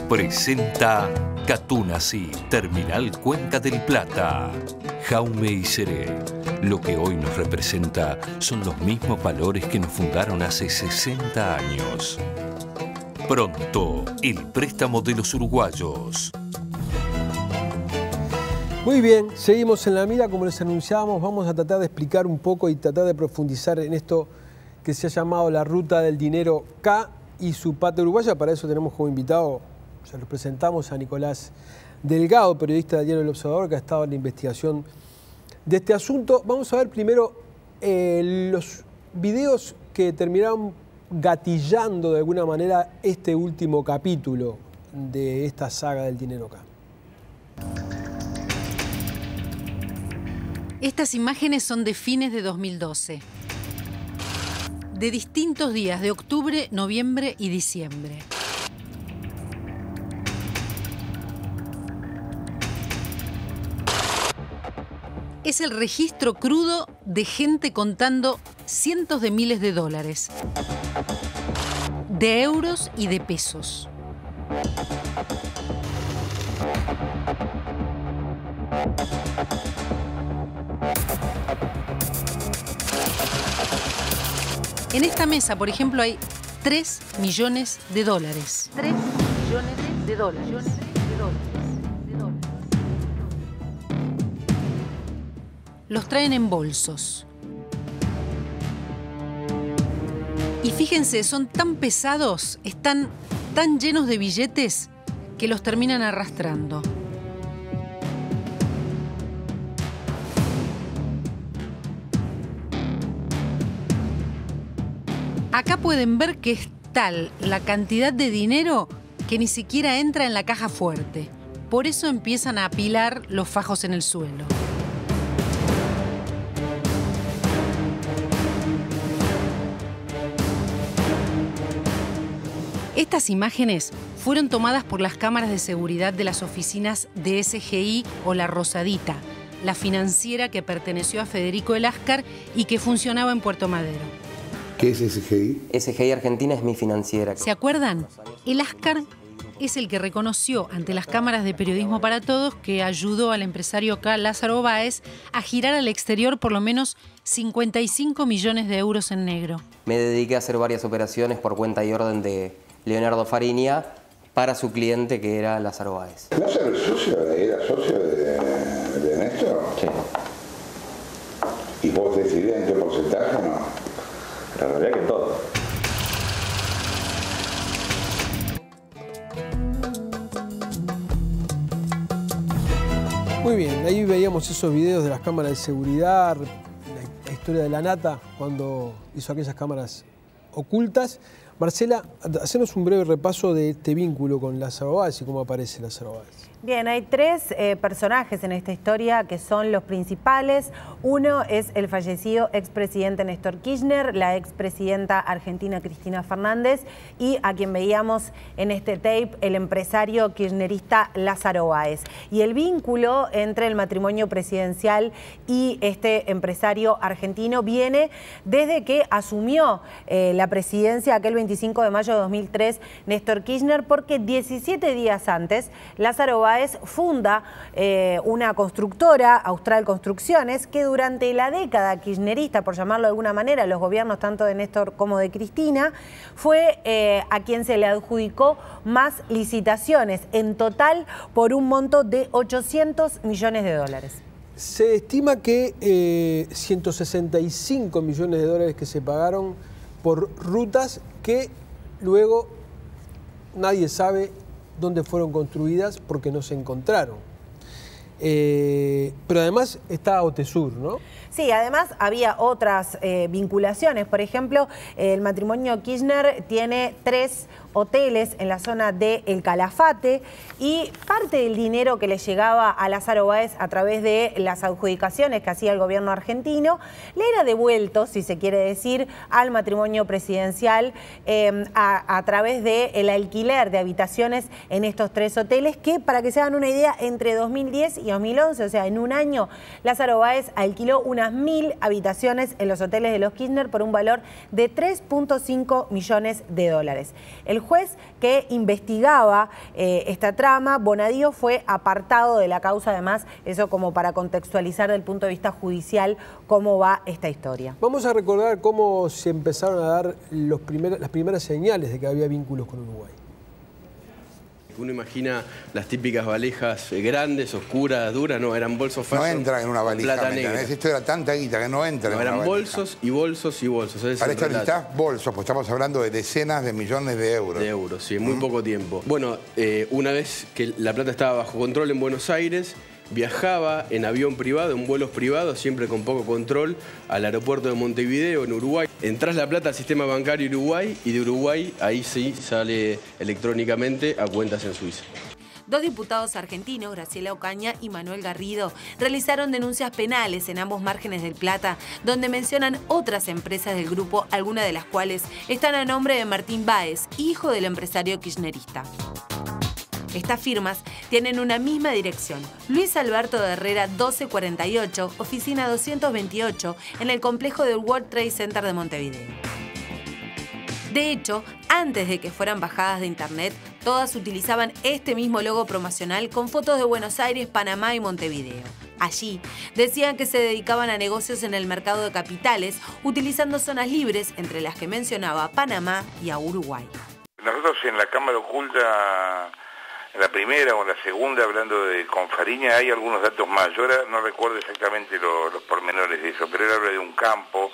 Presenta Catunasi, Terminal Cuenca del Plata. Jaume y Seré. Lo que hoy nos representa son los mismos valores que nos fundaron hace 60 años. Pronto, el préstamo de los uruguayos. Muy bien, seguimos en la mira, como les anunciábamos, vamos a tratar de explicar un poco y tratar de profundizar en esto que se ha llamado la ruta del dinero K y su patria uruguaya. Para eso tenemos como invitado, ya lo presentamos, a Nicolás Delgado, periodista del diario El Observador, que ha estado en la investigación de este asunto. Vamos a ver primero los videos que terminaron gatillando de alguna manera este último capítulo de esta saga del dinero K. Estas imágenes son de fines de 2012, de distintos días de octubre, noviembre y diciembre. Es el registro crudo de gente contando cientos de miles de dólares, de euros y de pesos. En esta mesa, por ejemplo, hay 3 millones de dólares. 3 millones de dólares. Los traen en bolsos. Y fíjense, son tan pesados, están tan llenos de billetes que los terminan arrastrando. Acá pueden ver que es tal la cantidad de dinero que ni siquiera entra en la caja fuerte. Por eso empiezan a apilar los fajos en el suelo. Estas imágenes fueron tomadas por las cámaras de seguridad de las oficinas de SGI o La Rosadita, la financiera que perteneció a Federico El Ascar y que funcionaba en Puerto Madero. ¿Qué es SGI? SGI Argentina es mi financiera. ¿Se acuerdan? El Ascar es el que reconoció ante las cámaras de Periodismo para Todos que ayudó al empresario K. Lázaro Báez a girar al exterior por lo menos 55 millones de euros en negro. Me dediqué a hacer varias operaciones por cuenta y orden de Leonardo Fariña para su cliente, que era Lázaro Báez. ¿Lázaro era socio de Néstor? Sí. ¿Y vos decidías en qué porcentaje o no? La realidad que todo. Muy bien, ahí veíamos esos videos de las cámaras de seguridad, la historia de la Nata cuando hizo aquellas cámaras ocultas. Marcela, hacenos un breve repaso de este vínculo con Lázaro Báez y cómo aparece Lázaro Báez. Bien, hay 3 personajes en esta historia que son los principales. Uno es el fallecido expresidente Néstor Kirchner, la expresidenta argentina Cristina Fernández y a quien veíamos en este tape, el empresario kirchnerista Lázaro Báez. Y el vínculo entre el matrimonio presidencial y este empresario argentino viene desde que asumió la presidencia aquel 25 de mayo de 2003 Néstor Kirchner, porque 17 días antes Lázaro Báez funda una constructora, Austral Construcciones, que durante la década kirchnerista, por llamarlo de alguna manera, los gobiernos tanto de Néstor como de Cristina, fue a quien se le adjudicó más licitaciones, en total por un monto de 800 millones de dólares. Se estima que 165 millones de dólares que se pagaron por rutas que luego nadie sabe dónde fueron construidas porque no se encontraron. Pero además está Otesur, ¿no? Sí, además había otras vinculaciones. Por ejemplo, el matrimonio Kirchner tiene 3 hoteles en la zona de El Calafate y parte del dinero que le llegaba a Lázaro Báez a través de las adjudicaciones que hacía el gobierno argentino le era devuelto, si se quiere decir, al matrimonio presidencial a través del alquiler de habitaciones en estos 3 hoteles que, para que se hagan una idea, entre 2010 y 2011, o sea, en un año, Lázaro Báez alquiló unas 1000 habitaciones en los hoteles de los Kirchner por un valor de 3.5 millones de dólares. El juez que investigaba esta trama, Bonadío, fue apartado de la causa, además, eso como para contextualizar desde el punto de vista judicial cómo va esta historia. Vamos a recordar cómo se empezaron a dar las primeras señales de que había vínculos con Uruguay. Uno imagina las típicas valijas grandes, oscuras, duras, no, eran bolsos falsos. No entran en una valija, plata negra. Esto era tanta guita que no entra en una valija. Eran bolsos y bolsos y bolsos. Para esto necesitas bolsos, pues estamos hablando de decenas de millones de euros. De euros, sí, en muy poco tiempo. Bueno, una vez que la plata estaba bajo control en Buenos Aires, viajaba en avión privado, en vuelos privados, siempre con poco control, al aeropuerto de Montevideo, en Uruguay. Entrás la plata al sistema bancario Uruguay y de Uruguay ahí sí sale electrónicamente a cuentas en Suiza. 2 diputados argentinos, Graciela Ocaña y Manuel Garrido, realizaron denuncias penales en ambos márgenes del Plata, donde mencionan otras empresas del grupo, algunas de las cuales están a nombre de Martín Báez, hijo del empresario kirchnerista. Estas firmas tienen una misma dirección, Luis Alberto de Herrera 1248, oficina 228, en el complejo del World Trade Center de Montevideo. De hecho, antes de que fueran bajadas de internet, todas utilizaban este mismo logo promocional con fotos de Buenos Aires, Panamá y Montevideo. Allí decían que se dedicaban a negocios en el mercado de capitales, utilizando zonas libres, entre las que mencionaba Panamá y a Uruguay. Nosotros en la Cámara Oculta, en la primera o en la segunda, hablando con Fariña, hay algunos datos más. Yo ahora no recuerdo exactamente los pormenores de eso, pero él habla de un campo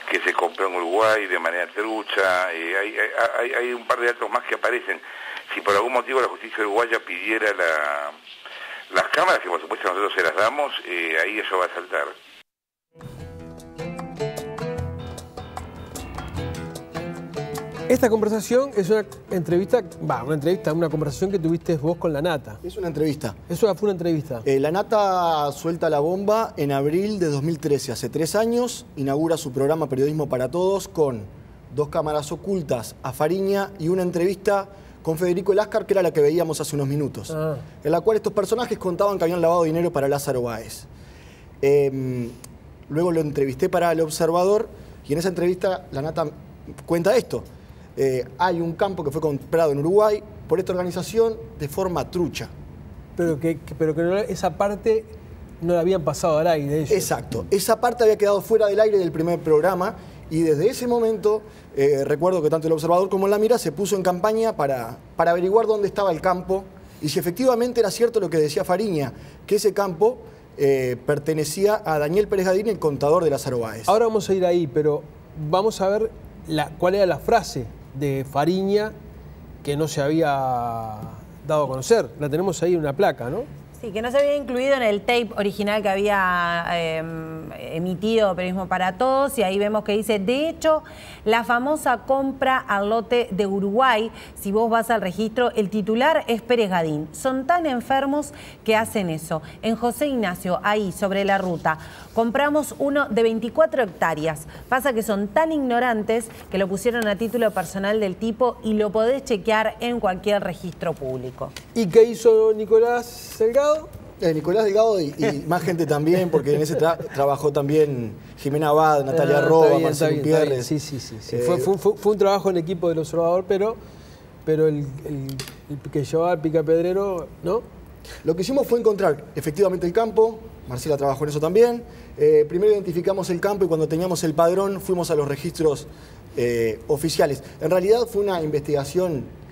que se compró en Uruguay de manera trucha. Hay un par de datos más que aparecen. Si por algún motivo la justicia uruguaya pidiera las cámaras, que por supuesto nosotros se las damos, ahí eso va a saltar. Esta conversación es una conversación que tuviste vos con la Nata. Es una entrevista. Eso fue una entrevista. La Nata suelta la bomba en abril de 2013. Hace 3 años inaugura su programa Periodismo para Todos con 2 cámaras ocultas a Fariña y una entrevista con Federico Láscar, que era la que veíamos hace unos minutos, en la cual estos personajes contaban que habían lavado dinero para Lázaro Báez. Luego lo entrevisté para El Observador y en esa entrevista la Nata cuenta esto. Hay un campo que fue comprado en Uruguay por esta organización de forma trucha. Pero que esa parte no la habían pasado al aire ellos. Exacto. Esa parte había quedado fuera del aire del primer programa y desde ese momento recuerdo que tanto El Observador como La Mira se puso en campaña para averiguar dónde estaba el campo y si efectivamente era cierto lo que decía Fariña, que ese campo pertenecía a Daniel Pérez Gadín, el contador de Lázaro Báez. Ahora vamos a ir ahí, pero vamos a ver cuál era la frase de Fariña que no se había dado a conocer. La tenemos ahí en una placa, ¿no? Sí, que no se había incluido en el tape original que había emitido Periodismo para Todos, y ahí vemos que dice, de hecho, la famosa compra al lote de Uruguay, si vos vas al registro, el titular es Pérez Gadín. Son tan enfermos que hacen eso. En José Ignacio, ahí, sobre la ruta, compramos uno de 24 hectáreas. Pasa que son tan ignorantes que lo pusieron a título personal del tipo y lo podés chequear en cualquier registro público. ¿Y qué hizo Nicolás Delgado? Nicolás Delgado y más gente también, porque en ese trabajó también Jimena Abad, Natalia Roba, Marcelo Gutiérrez. Sí. Fue un trabajo en equipo del Observador, pero el que llevaba al Picapedrero, ¿no? Lo que hicimos fue encontrar efectivamente el campo. Marcela trabajó en eso también. Primero identificamos el campo y cuando teníamos el padrón fuimos a los registros oficiales. En realidad fue una investigación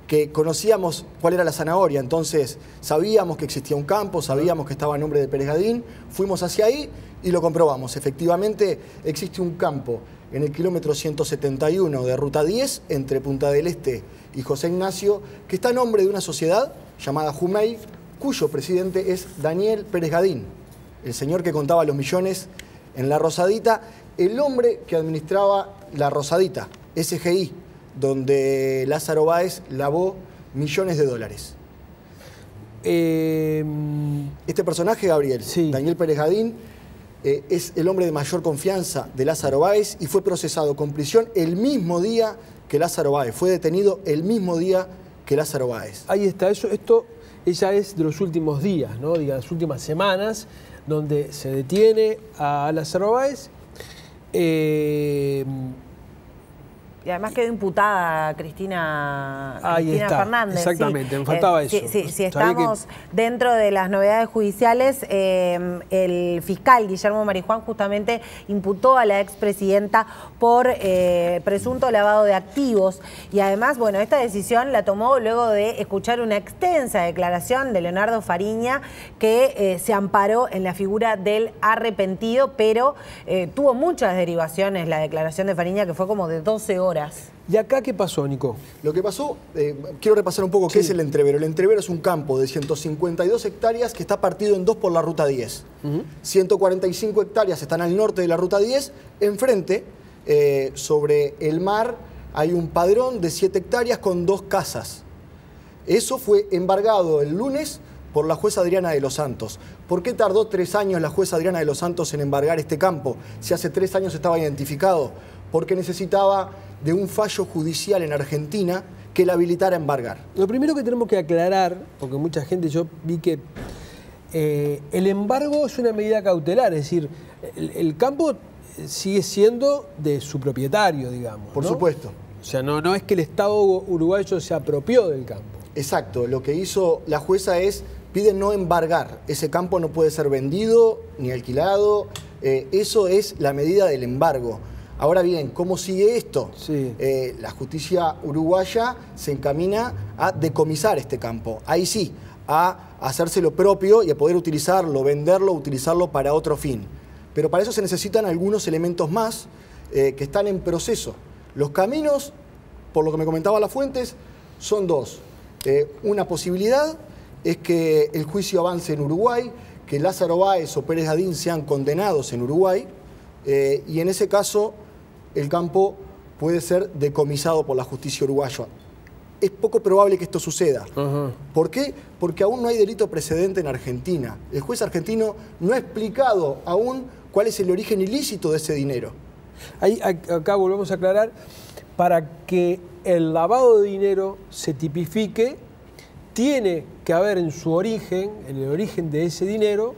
que conocíamos cuál era la zanahoria, entonces sabíamos que existía un campo, sabíamos que estaba a nombre de Pérez Gadín, fuimos hacia ahí y lo comprobamos. Efectivamente existe un campo en el kilómetro 171 de Ruta 10, entre Punta del Este y José Ignacio, que está a nombre de una sociedad llamada Jumey, cuyo presidente es Daniel Pérez Gadín, el señor que contaba los millones en La Rosadita, el hombre que administraba La Rosadita, SGI, donde Lázaro Báez lavó millones de dólares. Este personaje, Gabriel, Daniel Pérez Gadín, es el hombre de mayor confianza de Lázaro Báez y fue procesado con prisión el mismo día que Lázaro Báez. Fue detenido el mismo día que Lázaro Báez. Ahí está, esto ya es de los últimos días, ¿no? Diga, las últimas semanas, donde se detiene a Lázaro Báez. Y además quedó imputada Cristina Fernández. Exactamente, me faltaba eso. Si estamos dentro de las novedades judiciales, el fiscal Guillermo Marijuán justamente imputó a la expresidenta por presunto lavado de activos. Y además, bueno, esta decisión la tomó luego de escuchar una extensa declaración de Leonardo Fariña que se amparó en la figura del arrepentido, pero tuvo muchas derivaciones la declaración de Fariña, que fue como de 12 horas. ¿Y acá qué pasó, Nico? Lo que pasó, quiero repasar un poco qué es el entrevero. El entrevero es un campo de 152 hectáreas que está partido en dos por la Ruta 10. 145 hectáreas están al norte de la Ruta 10. Enfrente, sobre el mar, hay un padrón de 7 hectáreas con 2 casas. Eso fue embargado el lunes por la jueza Adriana de los Santos. ¿Por qué tardó 3 años la jueza Adriana de los Santos en embargar este campo? Si hace 3 años estaba identificado. Porque necesitaba de un fallo judicial en Argentina que la habilitara a embargar. Lo primero que tenemos que aclarar, porque mucha gente, yo vi que el embargo es una medida cautelar, es decir, el campo sigue siendo de su propietario, digamos. Por supuesto. O sea, no es que el Estado uruguayo se apropió del campo. Exacto, lo que hizo la jueza pide no embargar. Ese campo no puede ser vendido ni alquilado, eso es la medida del embargo. Ahora bien, ¿cómo sigue esto? La justicia uruguaya se encamina a decomisar este campo. Ahí sí, a hacerse lo propio y a poder utilizarlo, venderlo, utilizarlo para otro fin. Pero para eso se necesitan algunos elementos más que están en proceso. Los caminos, por lo que me comentaba Lafuentes, son 2. Una posibilidad es que el juicio avance en Uruguay, que Lázaro Báez o Pérez Gadín sean condenados en Uruguay, y en ese caso el campo puede ser decomisado por la justicia uruguaya. Es poco probable que esto suceda. ¿Por qué? Porque aún no hay delito precedente en Argentina. El juez argentino no ha explicado aún cuál es el origen ilícito de ese dinero. Acá volvemos a aclarar, para que el lavado de dinero se tipifique, tiene que haber en su origen, en el origen de ese dinero,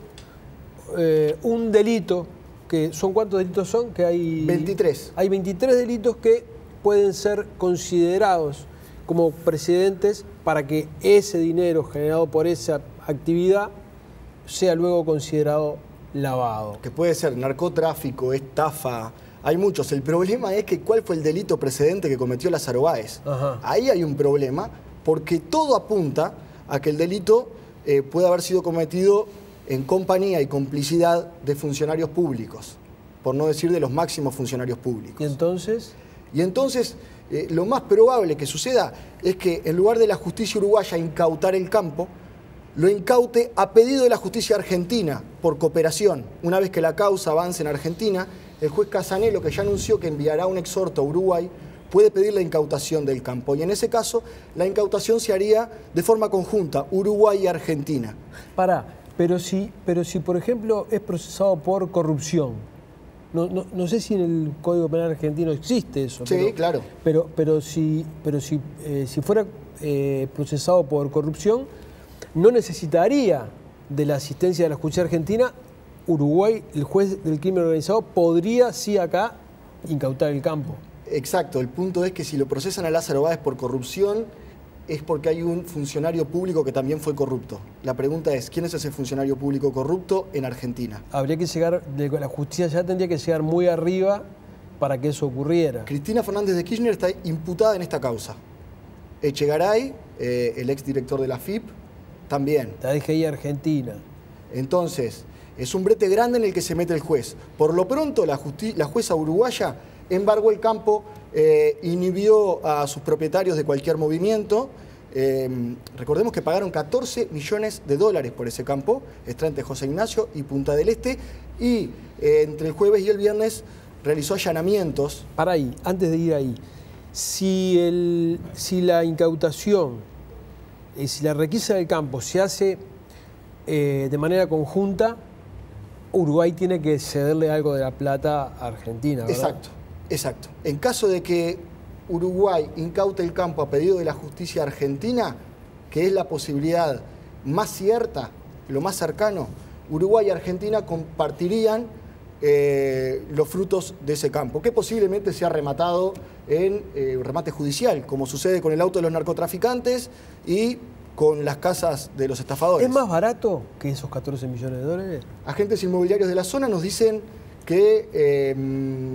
un delito. ¿Cuántos delitos son? Que hay 23. Hay 23 delitos que pueden ser considerados como precedentes para que ese dinero generado por esa actividad sea luego considerado lavado. Que puede ser narcotráfico, estafa, hay muchos. El problema es que ¿cuál fue el delito precedente que cometió Lázaro Báez? Ahí hay un problema porque todo apunta a que el delito puede haber sido cometido en compañía y complicidad de funcionarios públicos, por no decir de los máximos funcionarios públicos. ¿Y entonces? Lo más probable que suceda es que en lugar de la justicia uruguaya incautar el campo, lo incaute a pedido de la justicia argentina por cooperación. Una vez que la causa avance en Argentina, el juez Casanelo, que ya anunció que enviará un exhorto a Uruguay, puede pedir la incautación del campo. Y en ese caso, la incautación se haría de forma conjunta, Uruguay y Argentina. Pero si, por ejemplo, es procesado por corrupción, no sé si en el Código Penal argentino existe eso. Sí, claro. Pero si fuera procesado por corrupción, no necesitaría de la asistencia de la justicia argentina. Uruguay, el juez del crimen organizado, podría sí acá incautar el campo. Exacto, el punto es que si lo procesan a Lázaro Báez por corrupción, es porque hay un funcionario público que también fue corrupto. La pregunta es, ¿quién es ese funcionario público corrupto en Argentina? Habría que llegar, la justicia ya tendría que llegar muy arriba para que eso ocurriera. Cristina Fernández de Kirchner está imputada en esta causa. Echegaray, el exdirector de la FIP, también. La DGI Argentina. Entonces, es un brete grande en el que se mete el juez. Por lo pronto, la jueza uruguaya embargó el campo, inhibió a sus propietarios de cualquier movimiento. Recordemos que pagaron 14 millones de dólares por ese campo, está entre José Ignacio y Punta del Este, y entre el jueves y el viernes realizó allanamientos. Para ahí, antes de ir ahí, Si la incautación, si la requisa del campo se hace de manera conjunta, Uruguay tiene que cederle algo de la plata a Argentina, ¿verdad? Exacto. En caso de que Uruguay incaute el campo a pedido de la justicia argentina, que es la posibilidad más cierta, lo más cercano, Uruguay y Argentina compartirían los frutos de ese campo, que posiblemente sea rematado en remate judicial, como sucede con el auto de los narcotraficantes y con las casas de los estafadores. ¿Es más barato que esos 14 millones de dólares? Agentes inmobiliarios de la zona nos dicen que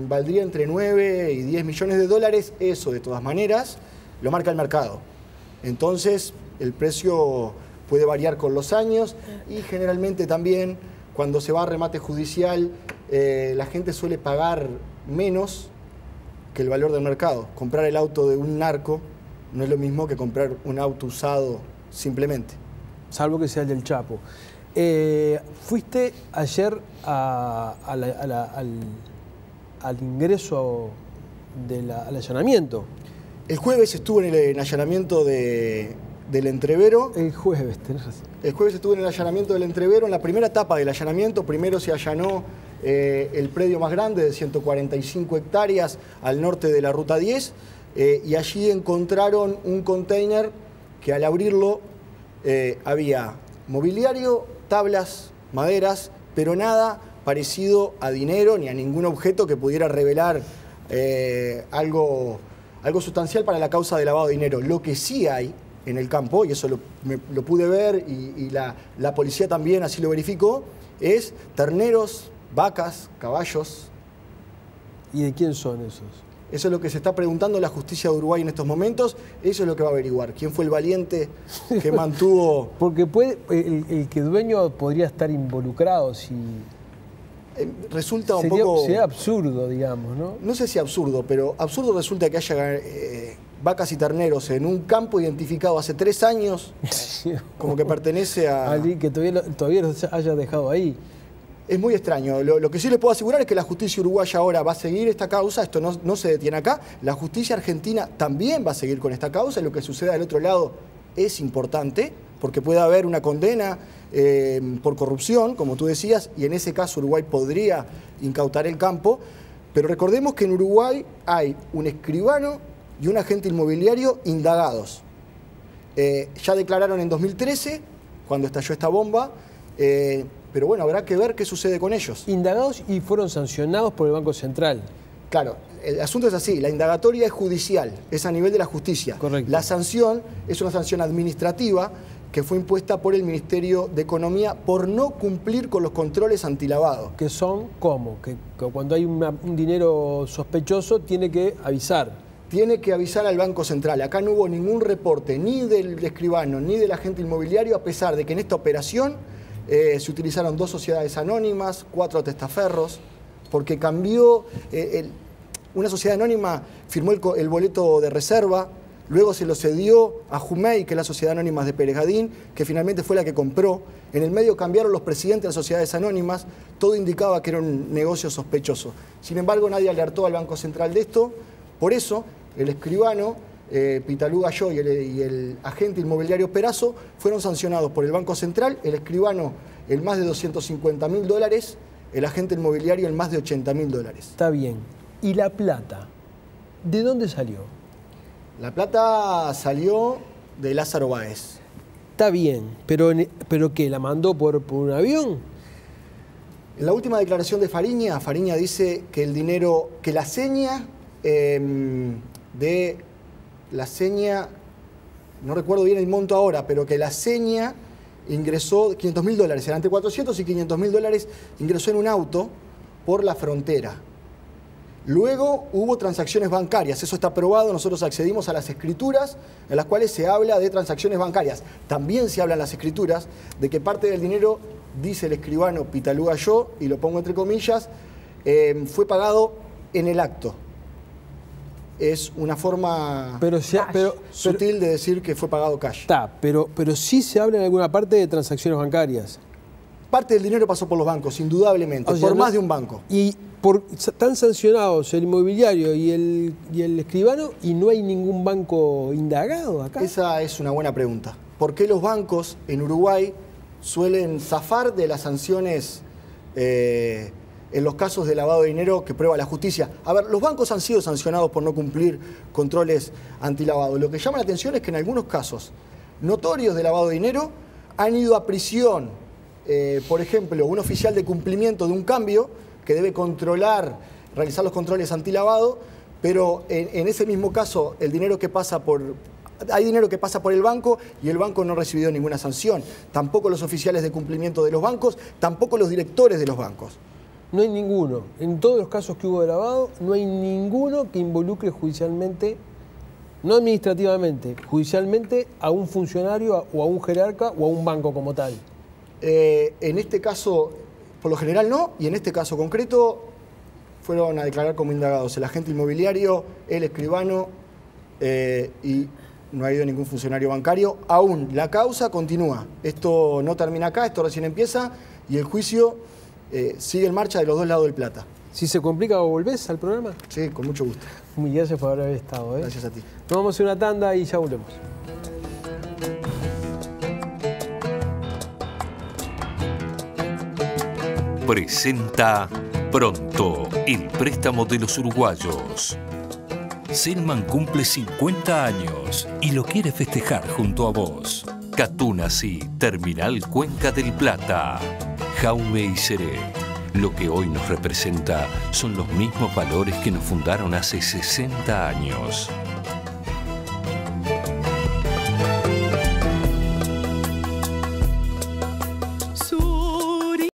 valdría entre 9 y 10 millones de dólares. Eso, de todas maneras, lo marca el mercado. Entonces, el precio puede variar con los años y generalmente también, cuando se va a remate judicial, la gente suele pagar menos que el valor del mercado. Comprar el auto de un narco no es lo mismo que comprar un auto usado simplemente. Salvo que sea el del Chapo. ¿Fuiste ayer al ingreso al allanamiento? El jueves estuve en el allanamiento del Entrevero. El jueves, tenés razón. El jueves estuve en el allanamiento del Entrevero. En la primera etapa del allanamiento, primero se allanó el predio más grande de 145 hectáreas al norte de la Ruta 10 y allí encontraron un container que al abrirlo había mobiliario, tablas, maderas, pero nada parecido a dinero ni a ningún objeto que pudiera revelar algo sustancial para la causa de lavado de dinero. Lo que sí hay en el campo, y eso lo pude ver y la policía también así lo verificó, es terneros, vacas, caballos. ¿Y de quién son esos? Eso es lo que se está preguntando la justicia de Uruguay en estos momentos. Eso es lo que va a averiguar. ¿Quién fue el valiente que mantuvo...? Porque el que dueño podría estar involucrado si... Resulta un poco... Sería absurdo, digamos, ¿no? No sé si absurdo, pero absurdo resulta que haya vacas y terneros en un campo identificado hace 3 años, como que pertenece a... Alguien que todavía los haya dejado ahí. Es muy extraño. Lo que sí les puedo asegurar es que la justicia uruguaya ahora va a seguir esta causa. Esto no se detiene acá. La justicia argentina también va a seguir con esta causa. Lo que suceda del otro lado es importante, porque puede haber una condena por corrupción, como tú decías, y en ese caso Uruguay podría incautar el campo. Pero recordemos que en Uruguay hay un escribano y un agente inmobiliario indagados. Ya declararon en 2013, cuando estalló esta bomba, pero bueno, habrá que ver qué sucede con ellos. Indagados y fueron sancionados por el Banco Central. Claro, el asunto es así, la indagatoria es judicial, es a nivel de la justicia. Correcto. La sanción es una sanción administrativa que fue impuesta por el Ministerio de Economía por no cumplir con los controles antilavado. ¿Que son cómo? Que cuando hay un dinero sospechoso tiene que avisar. Tiene que avisar al Banco Central. Acá no hubo ningún reporte ni del escribano ni del agente inmobiliario, a pesar de que en esta operación se utilizaron 2 sociedades anónimas, 4 testaferros, porque cambió, una sociedad anónima firmó el boleto de reserva, luego se lo cedió a Jumey, que es la sociedad anónima de Pérez Gadín, que finalmente fue la que compró. En el medio cambiaron los presidentes de las sociedades anónimas, todo indicaba que era un negocio sospechoso. Sin embargo, nadie alertó al Banco Central de esto, por eso el escribano, Pitalú Galló y el agente inmobiliario Perazo fueron sancionados por el Banco Central, el escribano el más de $250.000, el agente inmobiliario el más de $80.000. Está bien. ¿Y la plata? ¿De dónde salió? La plata salió de Lázaro Báez. Está bien, pero ¿qué? ¿La mandó por un avión? En la última declaración de Fariña dice que el dinero, que la seña no recuerdo bien el monto ahora, pero que la seña ingresó $500.000, eran entre 400 y $500.000, ingresó en un auto por la frontera. Luego hubo transacciones bancarias, eso está probado, nosotros accedimos a las escrituras en las cuales se habla de transacciones bancarias. También se habla en las escrituras de que parte del dinero, dice el escribano Pitalú Galló, y lo pongo entre comillas, fue pagado en el acto. Es una forma sutil de decir que fue pagado cash. Está, pero sí se habla en alguna parte de transacciones bancarias. Parte del dinero pasó por los bancos, indudablemente, por más de un banco. Y están sancionados el inmobiliario y el escribano y no hay ningún banco indagado acá. Esa es una buena pregunta. ¿Por qué los bancos en Uruguay suelen zafar de las sanciones en los casos de lavado de dinero que prueba la justicia? A ver, los bancos han sido sancionados por no cumplir controles antilavado. Lo que llama la atención es que en algunos casos notorios de lavado de dinero han ido a prisión, por ejemplo, un oficial de cumplimiento de un cambio que debe realizar los controles antilavado, pero en ese mismo caso hay dinero que pasa por el banco y el banco no ha recibido ninguna sanción. Tampoco los oficiales de cumplimiento de los bancos, tampoco los directores de los bancos. No hay ninguno. En todos los casos que hubo de lavado, no hay ninguno que involucre judicialmente, no administrativamente, judicialmente a un funcionario o a un jerarca o a un banco como tal. En este caso, por lo general no, y en este caso concreto fueron a declarar como indagados el agente inmobiliario, el escribano y no ha habido ningún funcionario bancario. Aún la causa continúa. Esto no termina acá, esto recién empieza y el juicio sigue en marcha de los dos lados del Plata. Si se complica, ¿volvés al programa? Sí, con mucho gusto. Muy gracias por haber estado. Gracias a ti. Nos vamos a hacer una tanda y ya volvemos. Presenta Pronto, el préstamo de los uruguayos. Selman cumple 50 años y lo quiere festejar junto a vos. Catunasi, Terminal Cuenca del Plata. Jaume y Seré. Lo que hoy nos representa son los mismos valores que nos fundaron hace 60 años.